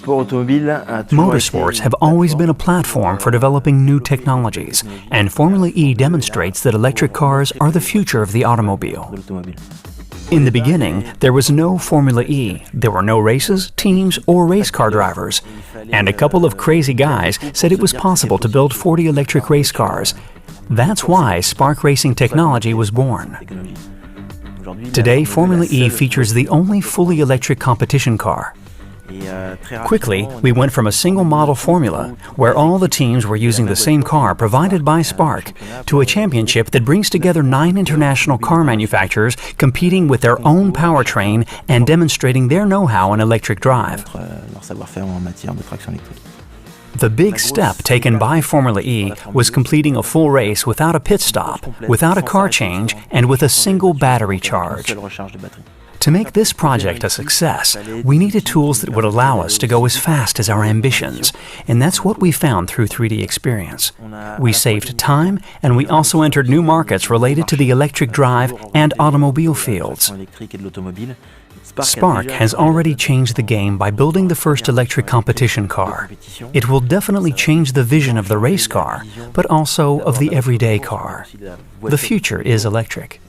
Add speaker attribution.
Speaker 1: Motorsports have always been a platform for developing new technologies, and Formula E demonstrates that electric cars are the future of the automobile. In the beginning, there was no Formula E. There were no races, teams, or race car drivers. And a couple of crazy guys said it was possible to build 40 electric race cars. That's why Spark Racing technology was born. Today, Formula E features the only fully electric competition car. Quickly, we went from a single model formula, where all the teams were using the same car provided by Spark, to a championship that brings together 9 international car manufacturers competing with their own powertrain and demonstrating their know-how in electric drive. The big step taken by Formula E was completing a full race without a pit stop, without a car change, and with a single battery charge. To make this project a success, we needed tools that would allow us to go as fast as our ambitions, and that's what we found through 3DEXPERIENCE. We saved time, and we also entered new markets related to the electric drive and automobile fields. Spark has already changed the game by building the first electric competition car. It will definitely change the vision of the race car, but also of the everyday car. The future is electric.